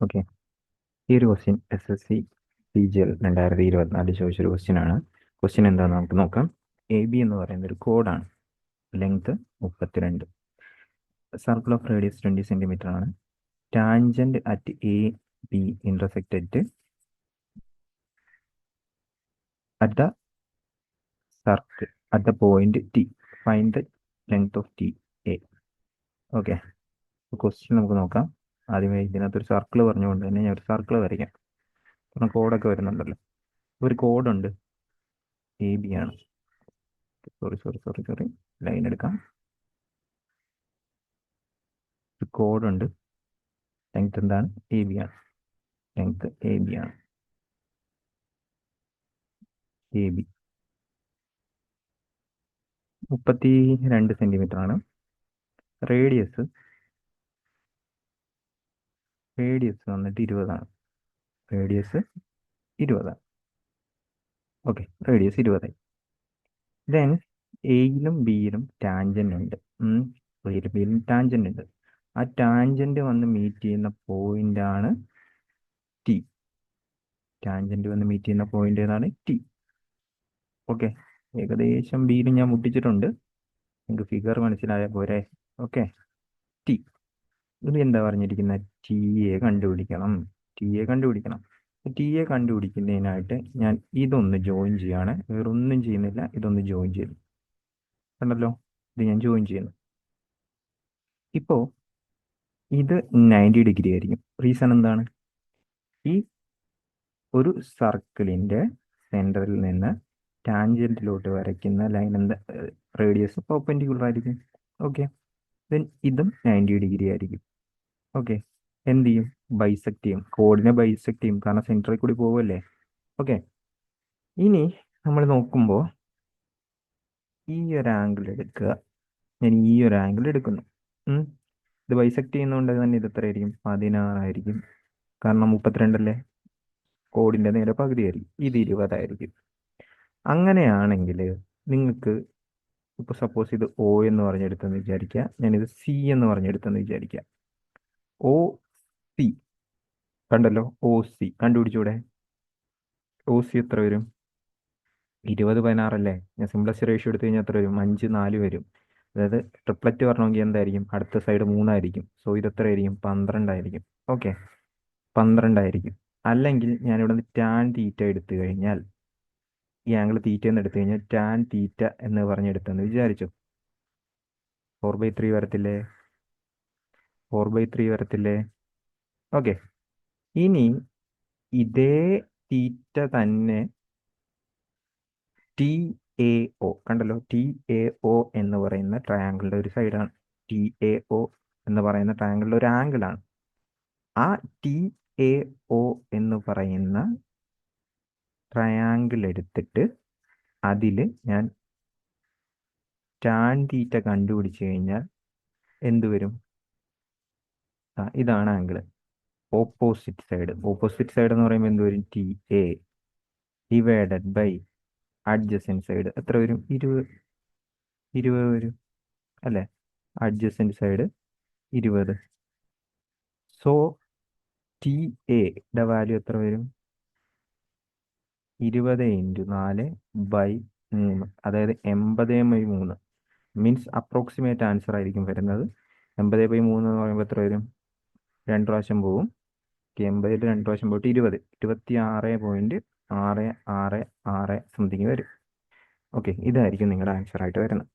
Okay, ഈ ഒരു question SSC PGL 2024 ചോദിച്ചൊരു ക്വസ്റ്റ്യൻ ആണ്. ക്വസ്റ്റ്യൻ എന്താണെന്ന് നമുക്ക് നോക്കാം. AB എന്ന് പറയുന്ന ഒരു കോഡാണ്. Length 32, circle of radius 20 centimetre ആണ്. Tangent at AB intersected at the circle at the point T. Find the length of TA. Okay, question നമുക്ക് നോക്കാം. ആദ്യമേ ഇതിനകത്തൊരു സർക്കിൾ പറഞ്ഞുകൊണ്ട് തന്നെ ഞാൻ ഒരു സർക്കിൾ വരയ്ക്കാം. കാരണം കോഡൊക്കെ വരുന്നുണ്ടല്ലോ. ഒരു കോഡുണ്ട്, AB ആണ്. സോറി ലൈൻ എടുക്കാം. ഒരു കോഡുണ്ട്, ലെങ്ത് എന്താണ്? AB ആണ്. ലെങ്ത് AB ആണ്. AB 32 സെന്റിമീറ്റർ ആണ്. റേഡിയസ് വന്നിട്ട് 20 ആണ്. റേഡിയസ് 20 ആണ്. ഓക്കെ, റേഡിയസ് 20 ആയി. ദെൻ എയിലും ബിയിലും ടാൻജന്റ് ഉണ്ട്. എയിലും ബിയിലും ടാൻജന്റ് ഉണ്ട്. ആ ടാൻജന്റ് വന്ന് മീറ്റ് ചെയ്യുന്ന പോയിന്റ് ആണ് T. ടാൻജന്റ് വന്ന് മീറ്റ് ചെയ്യുന്ന പോയിന്റ് ഏതാണ്? T. ഓക്കെ, ഏകദേശം ബിയിലും ഞാൻ മുട്ടിച്ചിട്ടുണ്ട്. നിങ്ങൾക്ക് ഫിഗർ മനസ്സിലായ പോരെ. Okay, T. ഇത് എന്താ പറഞ്ഞിരിക്കുന്നത്? TA കണ്ടുപിടിക്കണം. TA കണ്ടുപിടിക്കുന്നതിനായിട്ട് ഞാൻ ഇതൊന്ന് ജോയിൻ ചെയ്യാണ്. വേറൊന്നും ചെയ്യുന്നില്ല, ഇതൊന്ന് ജോയിൻ ചെയ്തു. കണ്ടല്ലോ, ഇത് ഞാൻ ജോയിൻ ചെയ്യുന്നു. ഇപ്പോൾ ഇത് 90 ഡിഗ്രി ആയിരിക്കും. റീസൺ എന്താണ്? ഈ ഒരു സർക്കിളിന്റെ സെന്ററിൽ നിന്ന് ടാൻജന്റിലോട്ട് വരയ്ക്കുന്ന ലൈൻ എന്താ? റേഡിയസ് പെർപെൻഡിക്കുലർ ആയിരിക്കും. ഓക്കെ, ദെൻ ഇതും 90 ഡിഗ്രി ആയിരിക്കും. ഓക്കെ, എന്ത് ചെയ്യും? ബൈസെക്ട് ചെയ്യും. കോഡിനെ ബൈസെക്ട് ചെയ്യും, കാരണം സെന്ററിൽ കൂടി പോവല്ലേ. ഓക്കെ, ഇനി നമ്മൾ നോക്കുമ്പോൾ ഈ ഒരു ആംഗിൾ എടുക്കുക. ഞാൻ ഈ ഒരു ആംഗിൾ എടുക്കുന്നു. ഇത് ബൈസെക്ട് ചെയ്യുന്നതുകൊണ്ട് തന്നെ ഇത് എത്ര ആയിരിക്കും? 16 ആയിരിക്കും. കാരണം 32 അല്ലേ, കോഡിന്റെ നേരെ പകുതിയായിരിക്കും. ഇത് 20 ആയിരിക്കും. അങ്ങനെയാണെങ്കിൽ നിങ്ങൾക്ക് ഇപ്പോൾ സപ്പോസ് ഇത് O എന്ന് പറഞ്ഞെടുത്തെന്ന് വിചാരിക്കുക, ഞാനിത് C എന്ന് പറഞ്ഞെടുത്തെന്ന് വിചാരിക്കുക. OC കണ്ടല്ലോ, OC കണ്ടുപിടിച്ചൂടെ? OC എത്ര വരും? 20 16 അല്ലേ. ഞാൻ സിംപ്ലസ്റ്റ് റേഷ്യോ എടുത്തു കഴിഞ്ഞാൽ എത്ര വരും? 5 4 വരും. അതായത് ട്രിപ്ലറ്റ് പറഞ്ഞെങ്കിൽ എന്തായിരിക്കും? അടുത്ത സൈഡ് 3 ആയിരിക്കും. സോ ഇത് എത്ര ആയിരിക്കും? 12 ആയിരിക്കും. ഓക്കെ, 12 ആയിരിക്കും. അല്ലെങ്കിൽ ഞാനിവിടെ നിന്ന് ടാൻ തീറ്റ എടുത്തു കഴിഞ്ഞാൽ, ഈ ആംഗിൾ തീറ്റ എന്ന് എടുത്തു കഴിഞ്ഞാൽ ടാൻ തീറ്റ എന്ന് പറഞ്ഞെടുത്തെന്ന് വിചാരിച്ചു. 4/3 വരത്തില്ലേ? 4/3 വരത്തില്ലേ? ഓക്കെ, ഇനി ഇതേ തീറ്റ തന്നെ TAO കണ്ടല്ലോ, TAO എന്ന് പറയുന്ന ട്രയാങ്കിളിന്റെ ഒരു സൈഡാണ്. TAO എന്ന് പറയുന്ന ട്രയാങ്കിളിന്റെ ഒരു ആംഗിളാണ്. ആ TAO എന്ന് പറയുന്ന ട്രയാങ്കിൾ എടുത്തിട്ട് അതിൽ ഞാൻ ടാൻ തീറ്റ കണ്ടുപിടിച്ചു കഴിഞ്ഞാൽ എന്ത് വരും? ഇതാണ് ആംഗിൾ. ഓപ്പോസിറ്റ് സൈഡ് എന്ന് പറയുമ്പോൾ എന്ത് വരും? TA divided by adjacent side. എത്ര വരും? 20 വരും അല്ലേ. Adjacent side 20. So TA value എത്ര വരും? 20 × 4/3, അതായത് 80/3. മീൻസ് അപ്രോക്സിമേറ്റ് ആൻസർ ആയിരിക്കും വരുന്നത്. 80/3 എന്ന് പറയുമ്പോൾ എത്ര വരും? 2 പ്രാവശ്യം പോവും. 80 2 പ്രാവശ്യം പോയിട്ട് 20, 26.666 സംതിങ് വരും. ഓക്കെ, ഇതായിരിക്കും നിങ്ങളുടെ ആൻസർ ആയിട്ട് വരുന്നത്.